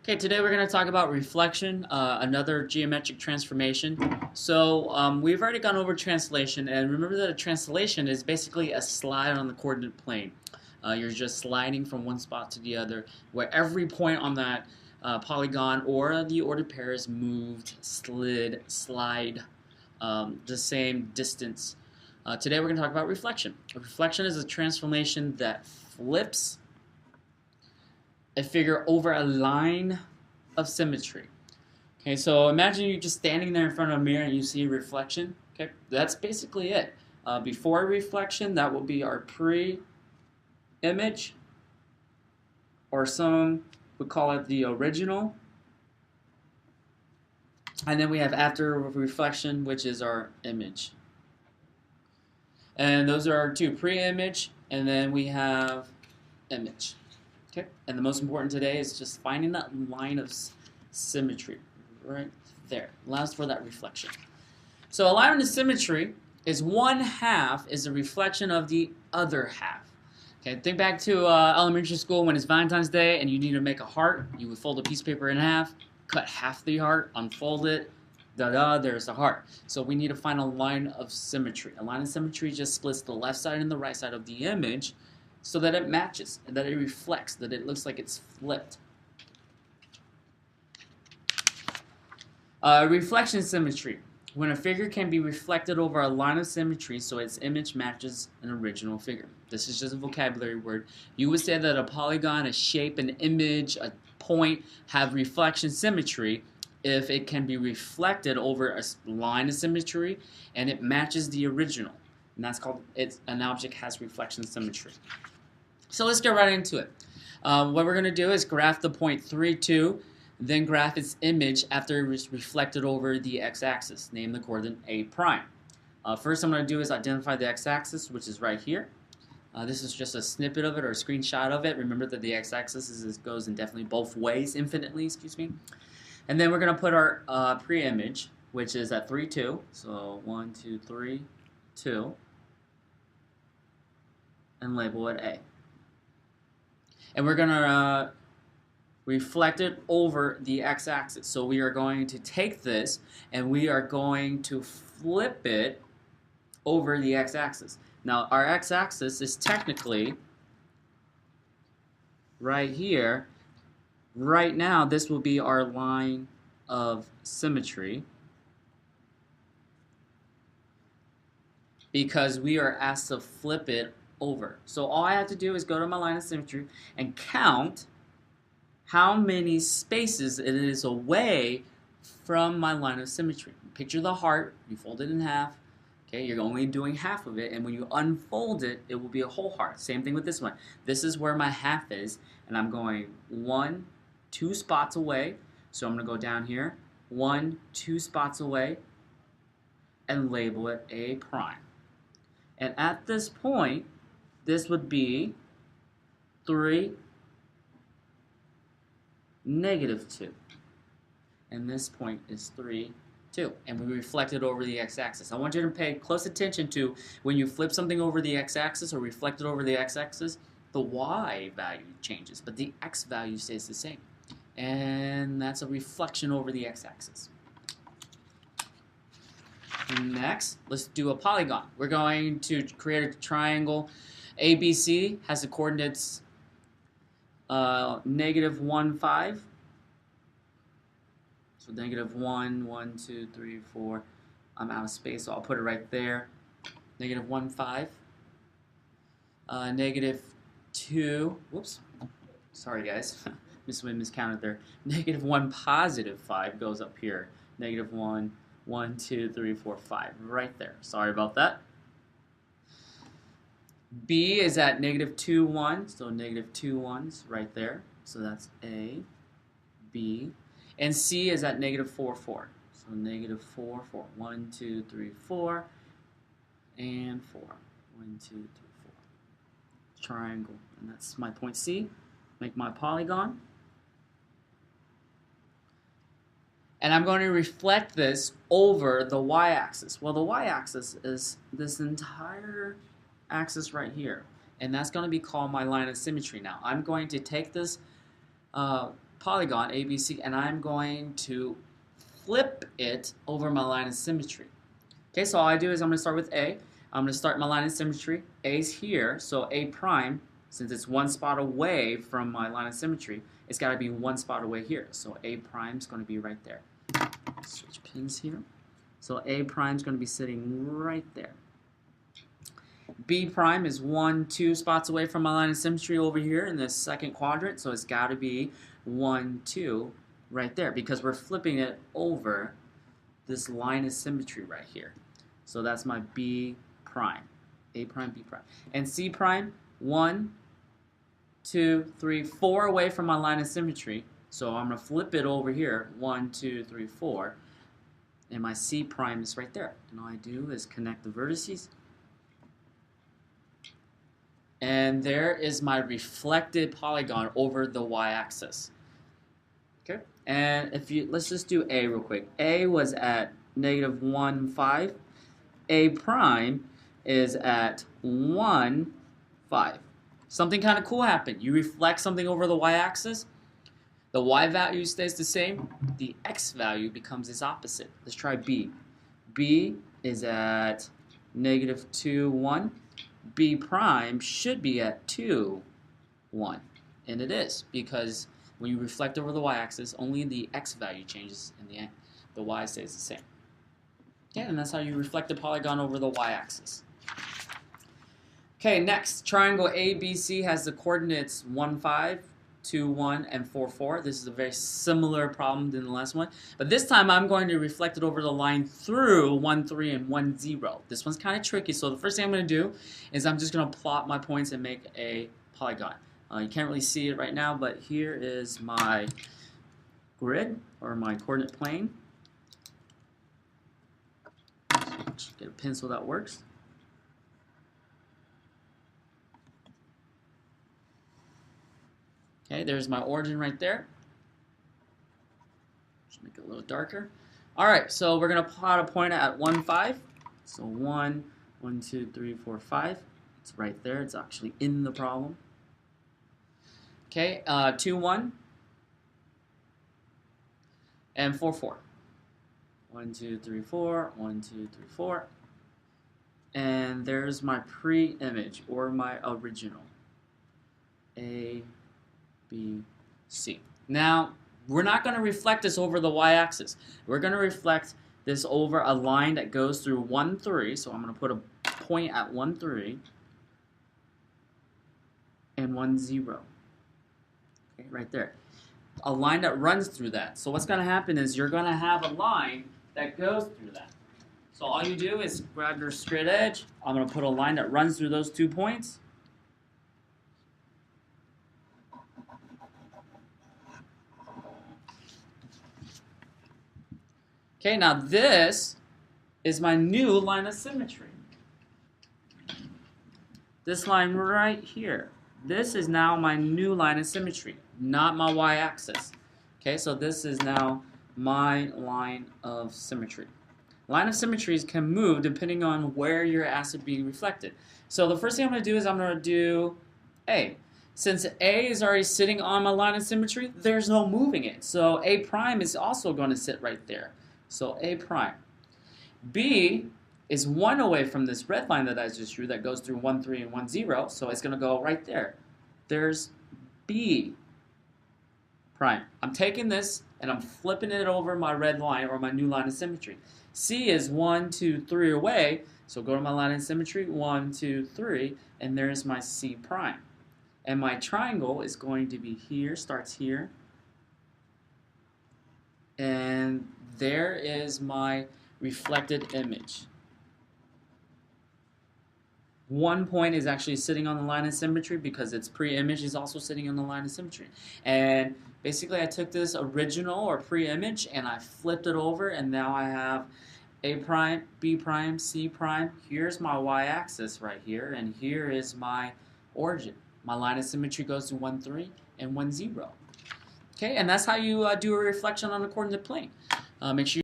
Okay, today we're going to talk about reflection, another geometric transformation. So we've already gone over translation, and remember that a translation is basically a slide on the coordinate plane. You're just sliding from one spot to the other, where every point on that polygon or the ordered pair is moved, slid, slide, the same distance. Today we're going to talk about reflection. Reflection is a transformation that flips a figure over a line of symmetry. Okay, so imagine you're just standing there in front of a mirror and you see a reflection. Okay, that's basically it. Before reflection, that will be our pre-image, or some would call it the original. And then we have after reflection, which is our image. And those are our two, pre-image, and then we have image. Okay, and the most important today is just finding that line of symmetry right there. Allows for that reflection. So a line of symmetry is one half is a reflection of the other half. Okay, think back to elementary school when it's Valentine's Day and you need to make a heart. You would fold a piece of paper in half, cut half the heart, unfold it, there's the heart. So we need to find a line of symmetry. A line of symmetry just splits the left side and the right side of the image, so that it matches, that it reflects, that it looks like it's flipped. Reflection symmetry. When a figure can be reflected over a line of symmetry so its image matches an original figure. This is just a vocabulary word. You would say that a polygon, a shape, an image, a point have reflection symmetry if it can be reflected over a line of symmetry and it matches the original. And that's called, an object has reflection symmetry. So let's get right into it. What we're going to do is graph the point 3, 2, then graph its image after it was reflected over the x-axis, name the coordinate A prime. First I'm going to do is identify the x-axis, which is right here. This is just a snippet of it or a screenshot of it. Remember that the x-axis goes indefinitely both ways, infinitely, excuse me. And then we're going to put our pre-image, which is at 3, 2. So 1, 2, 3, 2, and label it A. And we're going to reflect it over the x-axis. So we are going to take this and we are going to flip it over the x-axis. Now our x-axis is technically right here. Right now this will be our line of symmetry, because we are asked to flip it over. So all I have to do is go to my line of symmetry and count how many spaces it is away from my line of symmetry. Picture the heart, you fold it in half, okay, you're only doing half of it, and when you unfold it, it will be a whole heart. Same thing with this one. This is where my half is, and I'm going 1, 2 spots away, so I'm going to go down here, 1, 2 spots away, and label it A prime. And at this point, this would be 3, -2. And this point is 3, 2. And we reflect it over the x-axis. I want you to pay close attention to when you flip something over the x-axis or reflect it over the x-axis, the y value changes, but the x value stays the same. And that's a reflection over the x-axis. Next, let's do a polygon. We're going to create a triangle. ABC has the coordinates -1, 5. So -1, 1, 2, 3, 4. I'm out of space, so I'll put it right there. -1, 5. -2. Whoops. Sorry, guys. Miscounted there. -1, +5 goes up here. -1, 1, 2, 3, 4, 5. Right there. Sorry about that. B is at -2, 1, so -2 1s right there. So that's A, B. And C is at -4, 4. So -4, 4. 1, 2, 3, 4, and 4. 1, 2, 3, 4. Triangle. And that's my point C. Make my polygon. And I'm going to reflect this over the y-axis. Well, the y-axis is this entire axis right here, and that's going to be called my line of symmetry. Now I'm going to take this polygon ABC, and I'm going to flip it over my line of symmetry. Okay, so all I do is I'm going to start with A. I'm going to start my line of symmetry. A's here, so A prime, since it's one spot away from my line of symmetry, it's got to be one spot away here. So A prime is going to be right there. Switch pins here. So A prime is going to be sitting right there. B prime is 1, 2 spots away from my line of symmetry over here in the second quadrant, so it's got to be 1, 2 right there because we're flipping it over this line of symmetry right here. So that's my B prime, A prime, B prime. And C prime, 1, 2, 3, 4 away from my line of symmetry. So I'm going to flip it over here, 1, 2, 3, 4. And my C prime is right there. And all I do is connect the vertices. And there is my reflected polygon over the y-axis. Okay, and let's just do A real quick. A was at -1, 5. A prime is at 1, 5. Something kind of cool happened. You reflect something over the y-axis. The y value stays the same. The x value becomes its opposite. Let's try B. B is at -2, 1. B prime should be at 2, 1. And it is, because when you reflect over the y-axis, only the x value changes and the y stays the same. Okay, and that's how you reflect the polygon over the y-axis. Okay, next, triangle ABC has the coordinates 1, 5, 2, 1, and 4, 4. This is a very similar problem than the last one. But this time I'm going to reflect it over the line through 1, 3, and 1, 0. This one's kind of tricky, so the first thing I'm going to do is I'm just going to plot my points and make a polygon. You can't really see it right now, but here is my grid, or my coordinate plane. Just get a pencil that works. Okay, there's my origin right there. Just make it a little darker. All right, so we're going to plot a point at 1, 5. So 1, 1, 2, 3, 4, 5. It's right there. It's actually in the problem. Okay, 2, 1. And 4, 4. 1, 2, 3, 4. 1, 2, 3, 4. And there's my pre-image, or my original. A, B, C. Now, we're not going to reflect this over the y-axis. We're going to reflect this over a line that goes through 1, 3. So I'm going to put a point at 1, 3 and 1, 0. Okay, right there. A line that runs through that. So what's going to happen is you're going to have a line that goes through that. So all you do is grab your straight edge. I'm going to put a line that runs through those 2 points. Okay, now this is my new line of symmetry. This line right here. This is now my new line of symmetry, not my y-axis. Okay, so this is now my line of symmetry. Line of symmetries can move depending on where your acid being reflected. So the first thing I'm going to do is I'm going to do A. Since A is already sitting on my line of symmetry, there's no moving it. So A prime is also going to sit right there. So A prime. B is 1 away from this red line that I just drew that goes through 1, 3, and 1, 0. So it's going to go right there. There's B prime. I'm taking this and I'm flipping it over my red line, or my new line of symmetry. C is 1, 2, 3 away. So go to my line of symmetry, 1, 2, 3, and there's my C prime. And my triangle is going to be here, starts here. And there is my reflected image. 1 point is actually sitting on the line of symmetry because its pre-image is also sitting on the line of symmetry. And basically I took this original or pre-image and I flipped it over, and now I have A prime, B prime, C prime. Here's my y-axis right here, and here is my origin. My line of symmetry goes to 1, 3 and 1, 0. Okay, and that's how you do a reflection on a coordinate plane. Make sure